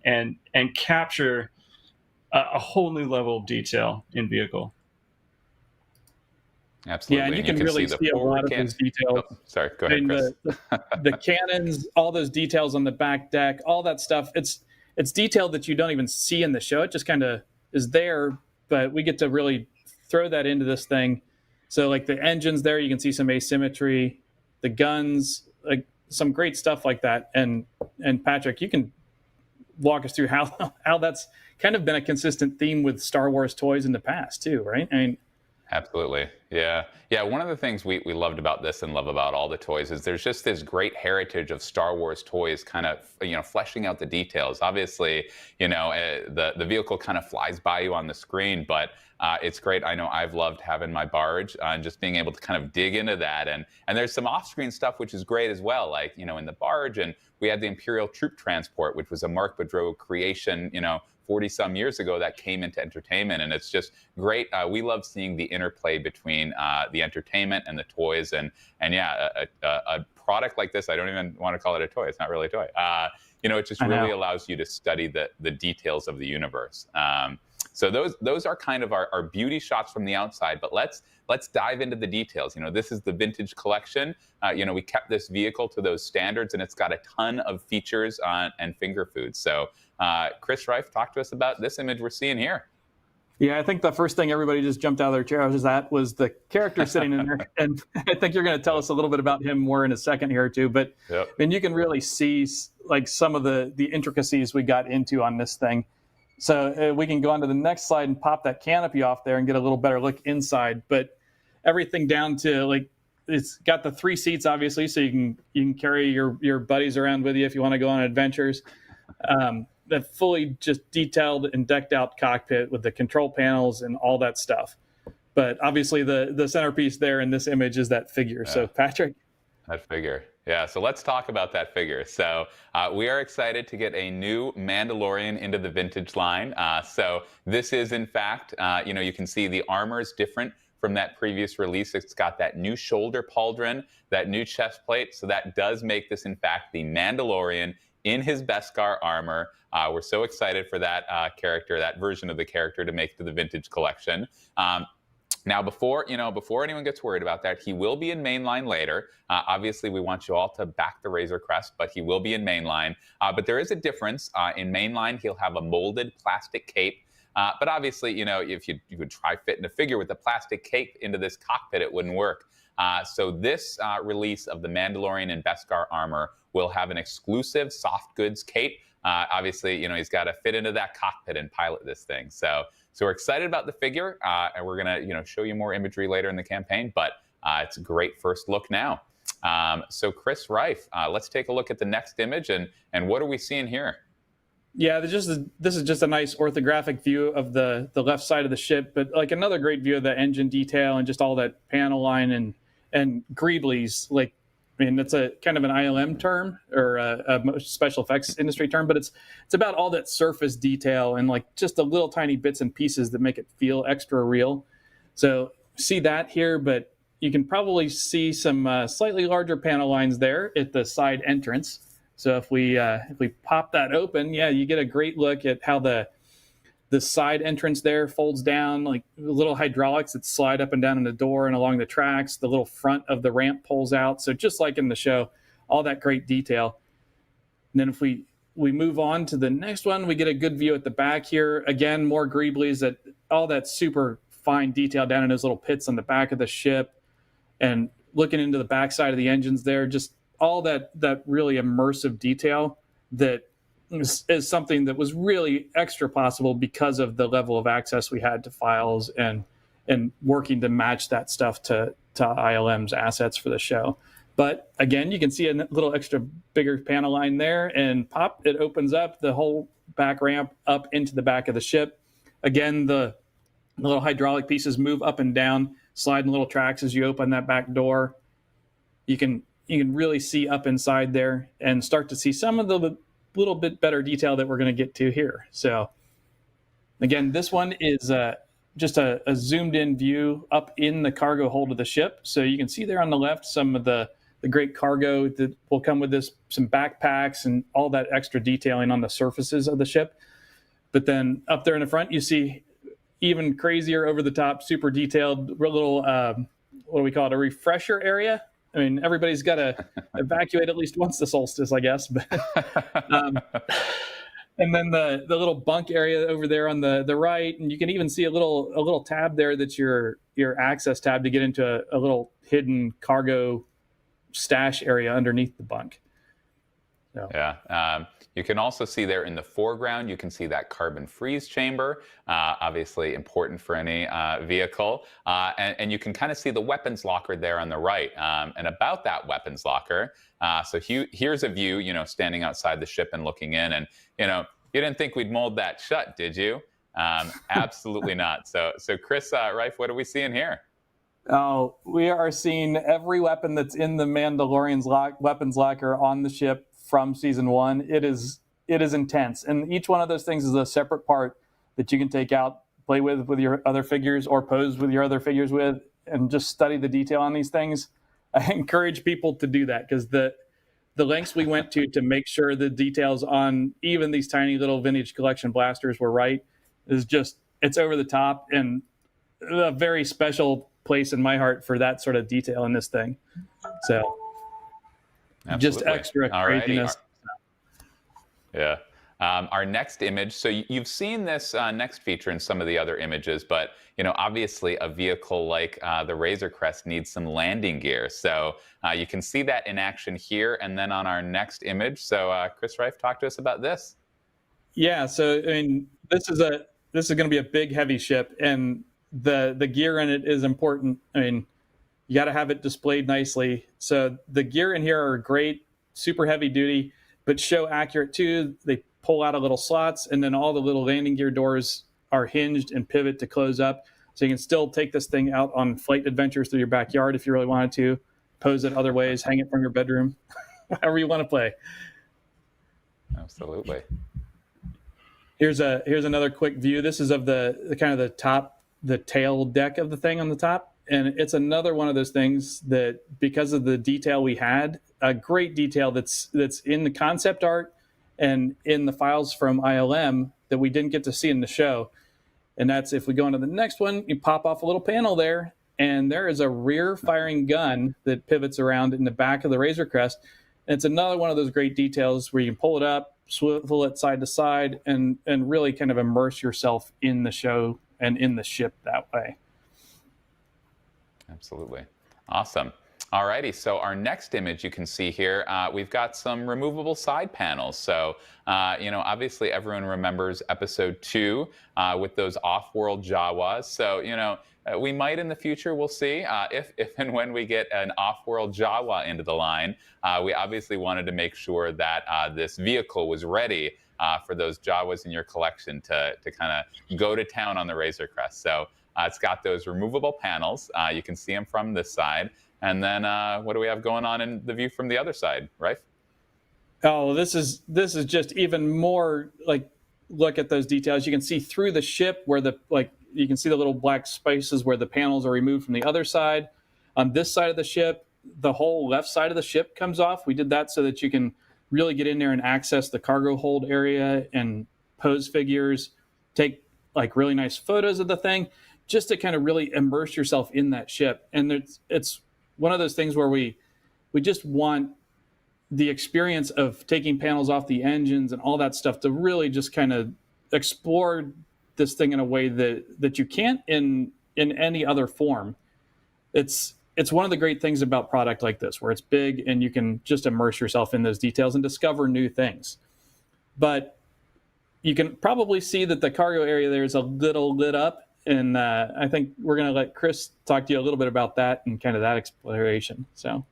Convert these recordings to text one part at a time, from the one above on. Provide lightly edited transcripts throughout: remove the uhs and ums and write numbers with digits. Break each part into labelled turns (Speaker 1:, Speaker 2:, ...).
Speaker 1: and capture a whole new level of detail in vehicle.
Speaker 2: Absolutely.
Speaker 3: Yeah, and you can really see a lot of those details.
Speaker 2: Oh, sorry, go ahead, Chris.
Speaker 3: The cannons, all those details on the back deck, all that stuff. It's detail that you don't even see in the show. It just kind of is there, but we get to really throw that into this thing. So like the engines there, you can see some asymmetry, the guns, like some great stuff like that. And Patrick, you can walk us through how that's kind of been a consistent theme with Star Wars toys in the past too, right? I mean,
Speaker 2: absolutely. Yeah. One of the things we loved about this and love about all the toys is there's just this great heritage of Star Wars toys kind of, fleshing out the details. Obviously, the vehicle kind of flies by you on the screen, but it's great. I know I've loved having my barge and just being able to kind of dig into that. And there's some off-screen stuff, which is great as well. Like, in the barge, and we had the Imperial Troop Transport, which was a Mark Boudreau creation, 40 some years ago that came into entertainment, and it's just great. We love seeing the interplay between the entertainment and the toys, and yeah, a product like this, I don't even want to call it a toy. It's not really a toy. It just really allows you to study the details of the universe. So those are kind of our beauty shots from the outside, but let's dive into the details. This is the vintage collection. We kept this vehicle to those standards, and it's got a ton of features and finger foods. So Chris Reif, talk to us about this image we're seeing here.
Speaker 3: Yeah, I think the first thing everybody just jumped out of their chair was the character sitting in there. And I think you're going to tell us a little bit about him more in a second here too. But yep. And you can really see like some of the intricacies we got into on this thing. So we can go on to the next slide and pop that canopy off there and get a little better look inside. But everything down to like, it's got the 3 seats, obviously, so you can carry your buddies around with you if you want to go on adventures. The fully just detailed and decked out cockpit with the control panels and all that stuff. But obviously the centerpiece there in this image is that figure. Yeah. So Patrick.
Speaker 2: That figure. Yeah, so let's talk about that figure. So we are excited to get a new Mandalorian into the vintage line. So this is, in fact, you can see the armor is different from that previous release. It's got that new shoulder pauldron, that new chest plate. So that does make this, in fact, the Mandalorian in his Beskar armor. We're so excited for that character, that version of the character, to make to the vintage collection. Now, before anyone gets worried about that, he will be in mainline later. Obviously, we want you all to back the Razor Crest, but he will be in mainline. But there is a difference. In mainline, he'll have a molded plastic cape. But obviously, if you would try fitting a figure with a plastic cape into this cockpit, it wouldn't work. So this release of the Mandalorian in Beskar armor will have an exclusive soft goods cape. Obviously, he's got to fit into that cockpit and pilot this thing. So we're excited about the figure, and we're gonna show you more imagery later in the campaign. But it's a great first look now. So Chris Reif, let's take a look at the next image, and what are we seeing here?
Speaker 3: Yeah, this is just a nice orthographic view of the left side of the ship, but like another great view of the engine detail and just all that panel line and greeblies. Like, I mean, that's a kind of an ILM term or a special effects industry term, but it's about all that surface detail and like just the little tiny bits and pieces that make it feel extra real. So see that here, but you can probably see some slightly larger panel lines there at the side entrance. So if we pop that open, yeah, you get a great look at how the side entrance there folds down, like little hydraulics that slide up and down in the door and along the tracks. The little front of the ramp pulls out. So just like in the show, all that great detail. And then if we move on to the next one, we get a good view at the back here. Again, more greeblies, all that super fine detail down in those little pits on the back of the ship. And looking into the backside of the engines there, just all that really immersive detail that is something that was really extra possible because of the level of access we had to files and working to match that stuff to ILM's assets for the show. But again, you can see a little extra bigger panel line there, and pop, it opens up the whole back ramp up into the back of the ship. Again, the little hydraulic pieces move up and down, sliding little tracks as you open that back door. You can really see up inside there and start to see some of the little bit better detail that we're going to get to here. So again, this one is just a zoomed in view up in the cargo hold of the ship. So you can see there on the left some of the the great cargo that will come with this, some backpacks and all that extra detailing on the surfaces of the ship. But then up there in the front, you see even crazier, over the top, super detailed little, what do we call it, a refresher area. I mean, everybody's got to evacuate at least once the solstice, I guess. But, and then the little bunk area over there on the right, and you can even see a little tab there that's your access tab to get into a little hidden cargo stash area underneath the bunk. So.
Speaker 2: Yeah. You can also see there in the foreground, you can see that carbon freeze chamber, obviously important for any vehicle. And you can kind of see the weapons locker there on the right. And about that weapons locker, so here's a view, standing outside the ship and looking in. And, you didn't think we'd mold that shut, did you? Absolutely not. So Chris, Reif, what are we seeing here?
Speaker 3: Oh, we are seeing every weapon that's in the Mandalorian's weapons locker on the ship from season 1. It is intense, and each one of those things is a separate part that you can take out, play with your other figures, or pose with your other figures with, and just study the detail on these things. I encourage people to do that, because the lengths we went to make sure the details on even these tiny little vintage collection blasters were right is just, it's over the top, and a very special place in my heart for that sort of detail in this thing. So
Speaker 2: absolutely.
Speaker 3: Just extra craziness.
Speaker 2: Yeah. Our next image, so you've seen this next feature in some of the other images, but obviously a vehicle like the Razor Crest needs some landing gear. So you can see that in action here, and then on our next image. So Chris Reif, talk to us about this.
Speaker 3: Yeah, so I mean, this is going to be a big, heavy ship, and the gear in it is important. I mean, you got to have it displayed nicely. So the gear in here are great, super heavy duty, but show accurate too. They pull out of little slots, and then all the little landing gear doors are hinged and pivot to close up. So you can still take this thing out on flight adventures through your backyard if you really wanted to, pose it other ways, hang it from your bedroom, however you want to play.
Speaker 2: Absolutely.
Speaker 3: Here's another quick view. This is of the kind of the tail deck of the thing on the top. And it's another one of those things that, because of the detail we had, a great detail that's in the concept art and in the files from ILM that we didn't get to see in the show. And that's, if we go into the next one, you pop off a little panel there, and there is a rear firing gun that pivots around in the back of the Razor Crest. And it's another one of those great details where you can pull it up, swivel it side to side, and really kind of immerse yourself in the show and in the ship that way.
Speaker 2: Absolutely. Awesome. All righty. So our next image you can see here, we've got some removable side panels. So, obviously everyone remembers episode 2 with those off-world Jawas. So, we might in the future, we'll see, if and when we get an off-world Jawa into the line. We obviously wanted to make sure that this vehicle was ready for those Jawas in your collection to kind of go to town on the Razor Crest. So it's got those removable panels. You can see them from this side. And then what do we have going on in the view from the other side, right?
Speaker 3: Oh, this is just even more like, look at those details. You can see through the ship where you can see the little black spaces where the panels are removed from the other side. On this side of the ship, the whole left side of the ship comes off. We did that so that you can really get in there and access the cargo hold area and pose figures, take like really nice photos of the thing, just to kind of really immerse yourself in that ship. And it's one of those things where we just want the experience of taking panels off the engines and all that stuff to really just kind of explore this thing in a way that you can't in any other form. It's one of the great things about product like this, where it's big and you can just immerse yourself in those details and discover new things. But you can probably see that the cargo area there is a little lit up. And I think we're going to let Chris talk to you a little bit about that and kind of that exploration. So,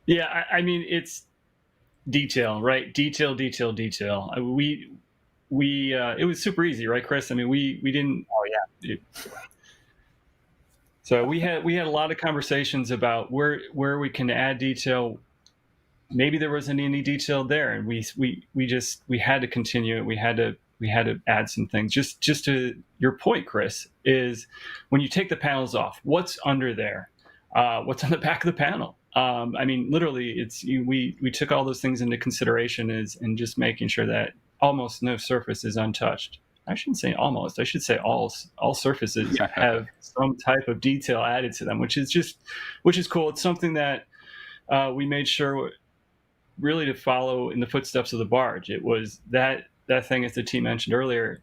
Speaker 1: yeah, I mean, it's detail, right? Detail. We it was super easy, right, Chris? I mean, we didn't.
Speaker 3: Oh yeah.
Speaker 1: So we had a lot of conversations about where we can add detail. Maybe there wasn't any detail there, and we had to continue it. We had to add some things. Just to your point, Chris, is when you take the panels off, what's under there? what's on the back of the panel. I mean, literally, we took all those things into consideration and just making sure that almost no surface is untouched. I shouldn't say almost. I should say all surfaces have some type of detail added to them, which is cool. It's something that we made sure really to follow in the footsteps of the barge. It was that thing, as the team mentioned earlier,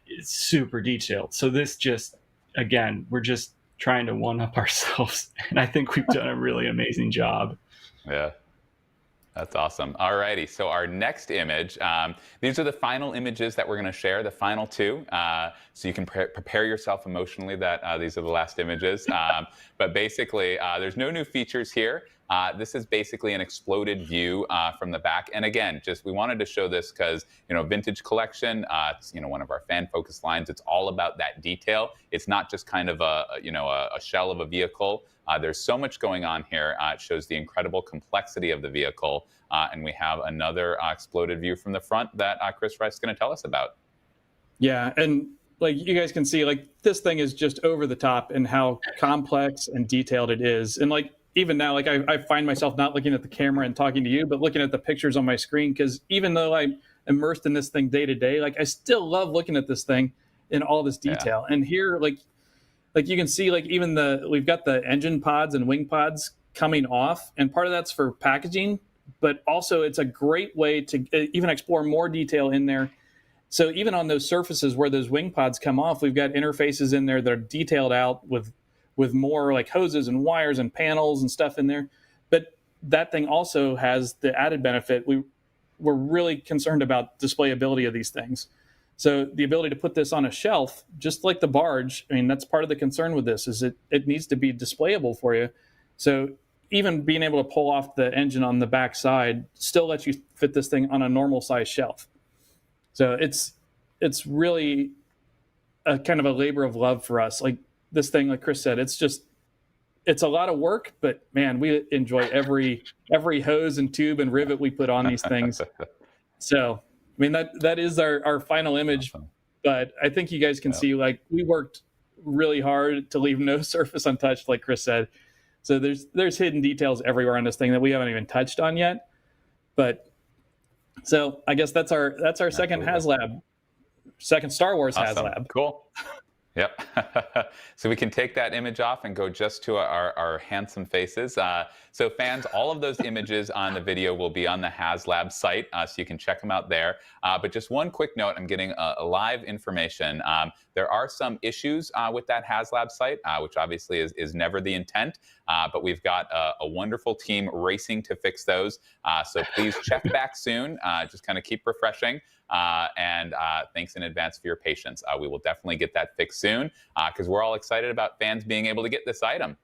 Speaker 1: it's super detailed. So this just, again, we're just trying to one-up ourselves, and I think we've done a really amazing job.
Speaker 2: Yeah. That's awesome. All righty. So our next image, these are the final images that we're going to share, the final two. So you can prepare yourself emotionally that these are the last images. But basically, there's no new features here. This is basically an exploded view from the back. And again, we wanted to show this because, vintage collection, it's, one of our fan-focused lines. It's all about that detail. It's not just kind of a shell of a vehicle. There's so much going on here. It shows the incredible complexity of the vehicle. And we have another exploded view from the front that Chris Rice is going to tell us about.
Speaker 3: Yeah, and like you guys can see, like this thing is just over the top in how complex and detailed it is. And like even now, like I find myself not looking at the camera and talking to you, but looking at the pictures on my screen, because even though I'm immersed in this thing day to day, like I still love looking at this thing in all this detail. Yeah. And here, like you can see, like even we've got the engine pods and wing pods coming off, and part of that's for packaging, but also it's a great way to even explore more detail in there. So even on those surfaces where those wing pods come off, we've got interfaces in there that are detailed out with more like hoses and wires and panels and stuff in there. But that thing also has the added benefit. We're really concerned about displayability of these things. So the ability to put this on a shelf, just like the barge, I mean, that's part of the concern with this, is it needs to be displayable for you. So even being able to pull off the engine on the back side still lets you fit this thing on a normal size shelf. So it's really a kind of a labor of love for us. Like this thing, like Chris said, it's a lot of work, but man, we enjoy every hose and tube and rivet we put on these things. So I mean, that is our final image, awesome. But I think you guys can see, like, we worked really hard to leave no surface untouched, like Chris said. So there's hidden details everywhere on this thing that we haven't even touched on yet. But so I guess that's our second HasLab, second Star Wars awesome. HasLab.
Speaker 2: Cool. Yep. So we can take that image off and go just to our handsome faces. So fans, all of those images on the video will be on the HasLab site, so you can check them out there. But just one quick note, I'm getting a live information. There are some issues with that HasLab site, which obviously is never the intent. But we've got a wonderful team racing to fix those. So please check back soon. Just kind of keep refreshing. And thanks in advance for your patience. We will definitely get that fixed soon because we're all excited about fans being able to get this item.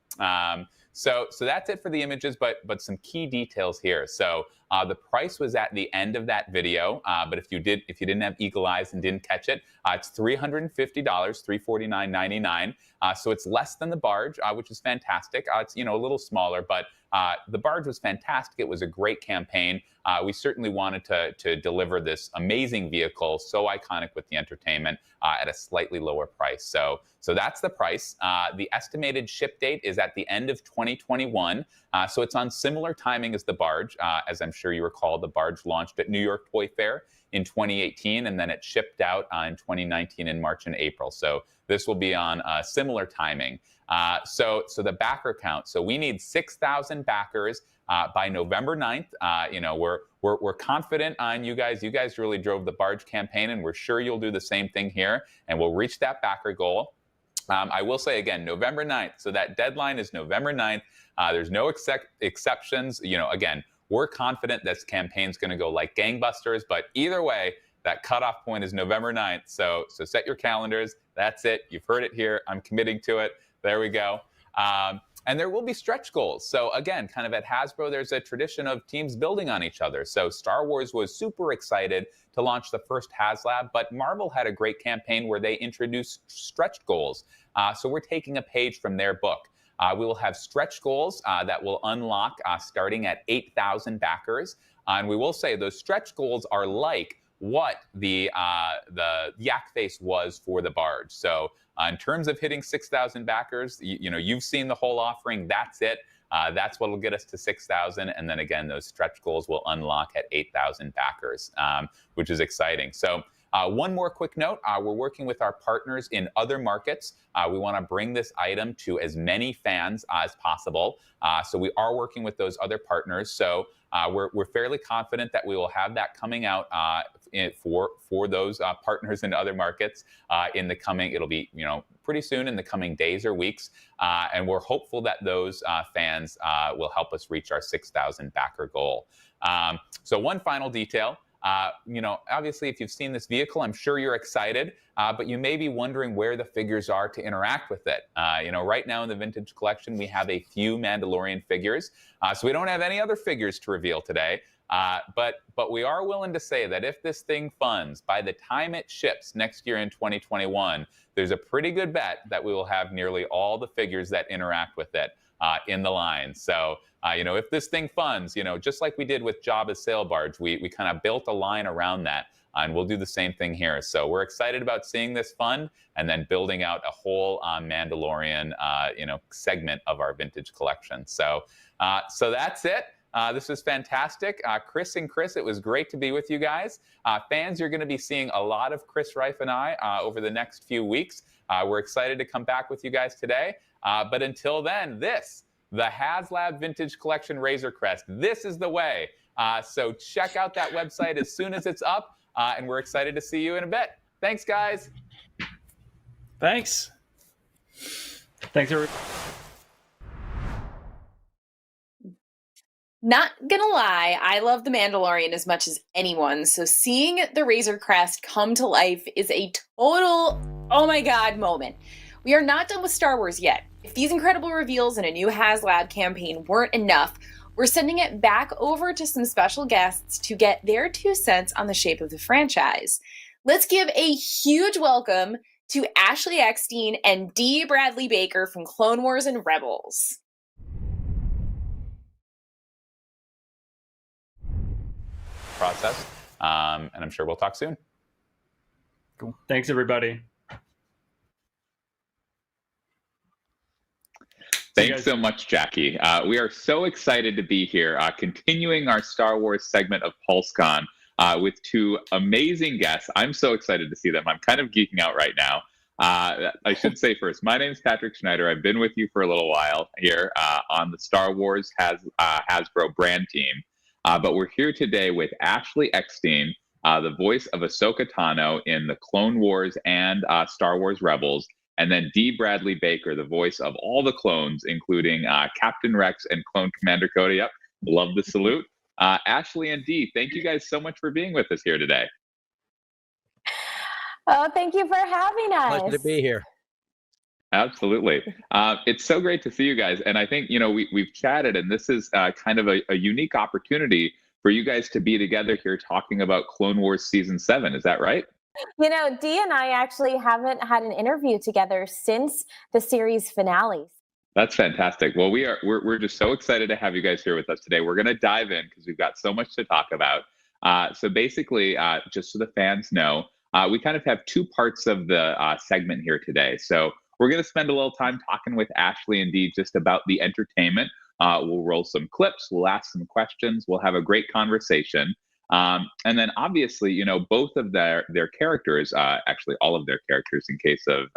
Speaker 2: So that's it for the images, but some key details here. So the price was at the end of that video, but if you didn't have eagle eyes and didn't catch it, it's $350, $349.99. So it's less than the barge, which is fantastic. It's a little smaller, but the barge was fantastic. It was a great campaign. We certainly wanted to deliver this amazing vehicle, so iconic with the entertainment, at a slightly lower price. So that's the price. The estimated ship date is at the end of 2021. So it's on similar timing as the barge. As I'm sure you recall, the barge launched at New York Toy Fair in 2018, and then it shipped out in 2019 in March and April. So this will be on similar timing. So the backer count. So we need 6,000 backers by November 9th. We're confident on you guys. You guys really drove the barge campaign, and we're sure you'll do the same thing here, and we'll reach that backer goal. I will say again, November 9th. So that deadline is November 9th. There's no exceptions. Again, we're confident this campaign's going to go like gangbusters, but either way, that cutoff point is November 9th. So set your calendars. That's it. You've heard it here. I'm committing to it. There we go. And there will be stretch goals. So again, kind of at Hasbro, there's a tradition of teams building on each other. So Star Wars was super excited to launch the first HasLab, but Marvel had a great campaign where they introduced stretch goals. So we're taking a page from their book. We will have stretch goals that will unlock starting at 8,000 backers. And we will say those stretch goals are like what the yak face was for the barge. So in terms of hitting 6,000 backers, you've seen the whole offering. That's it. That's what will get us to 6,000. And then again, those stretch goals will unlock at 8,000 backers, which is exciting. So one more quick note, we're working with our partners in other markets. We want to bring this item to as many fans as possible. So we are working with those other partners. So we're fairly confident that we will have that coming out for those partners in other markets in the coming, it'll be pretty soon in the coming days or weeks. And we're hopeful that those fans will help us reach our 6,000 backer goal. So one final detail. Obviously, if you've seen this vehicle, I'm sure you're excited, but you may be wondering where the figures are to interact with it. Right now in the vintage collection, we have a few Mandalorian figures, so we don't have any other figures to reveal today. But we are willing to say that if this thing funds, by the time it ships next year in 2021, there's a pretty good bet that we will have nearly all the figures that interact with it in the line. So, if this thing funds, just like we did with Jabba's sail barge, we kind of built a line around that, and we'll do the same thing here. So we're excited about seeing this fund and then building out a whole Mandalorian, segment of our vintage collection. So that's it. This was fantastic. Chris and Chris, it was great to be with you guys. Fans, you're going to be seeing a lot of Chris Reif and I over the next few weeks. We're excited to come back with you guys today. But until then, the HasLab Vintage Collection Razor Crest, this is the way. So check out that website as soon as it's up, and we're excited to see you in a bit. Thanks, guys.
Speaker 3: Thanks.
Speaker 1: Thanks, everyone.
Speaker 4: Not gonna lie, I love The Mandalorian as much as anyone, so seeing the Razor Crest come to life is a total, oh my god moment. We are not done with Star Wars yet. If these incredible reveals and a new HasLab campaign weren't enough, we're sending it back over to some special guests to get their 2 cents on the shape of the franchise. Let's give a huge welcome to Ashley Eckstein and D. Bradley Baker from Clone Wars and Rebels.
Speaker 2: Process, and I'm sure we'll talk soon.
Speaker 1: Cool. Thanks, everybody.
Speaker 5: Thanks so much, Jackie. We are so excited to be here, continuing our Star Wars segment of PulseCon with 2 amazing guests. I'm so excited to see them. I'm kind of geeking out right now. I should say first, my name is Patrick Schneider. I've been with you for a little while here on the Star Wars Hasbro brand team. But we're here today with Ashley Eckstein, the voice of Ahsoka Tano in the Clone Wars and Star Wars Rebels, and then D. Bradley Baker, the voice of all the clones, including Captain Rex and Clone Commander Cody. Yep, love the salute. Ashley and Dee, thank you guys so much for being with us here today.
Speaker 6: Oh, thank you for having us.
Speaker 7: Pleasure to be here.
Speaker 5: Absolutely. It's so great to see you guys. And I think, we've chatted, and this is kind of a unique opportunity for you guys to be together here talking about Clone Wars Season 7. Is that right?
Speaker 6: Dee and I actually haven't had an interview together since the series finale.
Speaker 5: That's fantastic. Well, we're just so excited to have you guys here with us today. We're going to dive in because we've got so much to talk about. So basically, just so the fans know, we kind of have 2 parts of the segment here today. So we're going to spend a little time talking with Ashley and Dee just about the entertainment. We'll roll some clips. We'll ask some questions. We'll have a great conversation. And then obviously, both of their characters, actually all of their characters in case of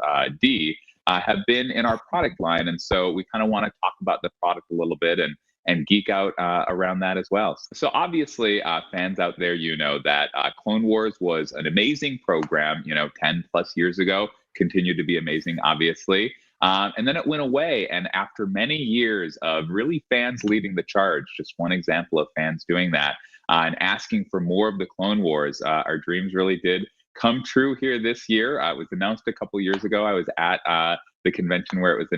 Speaker 5: Dee, have been in our product line. And so we kind of want to talk about the product a little bit and geek out around that as well. So obviously, fans out there, that Clone Wars was an amazing program, 10 plus years ago, continued to be amazing, obviously. And then it went away. And after many years of really fans leading the charge, just one example of fans doing that, and asking for more of the Clone Wars, our dreams really did come true here this year. It was announced a couple years ago. I was at the convention where it was announced.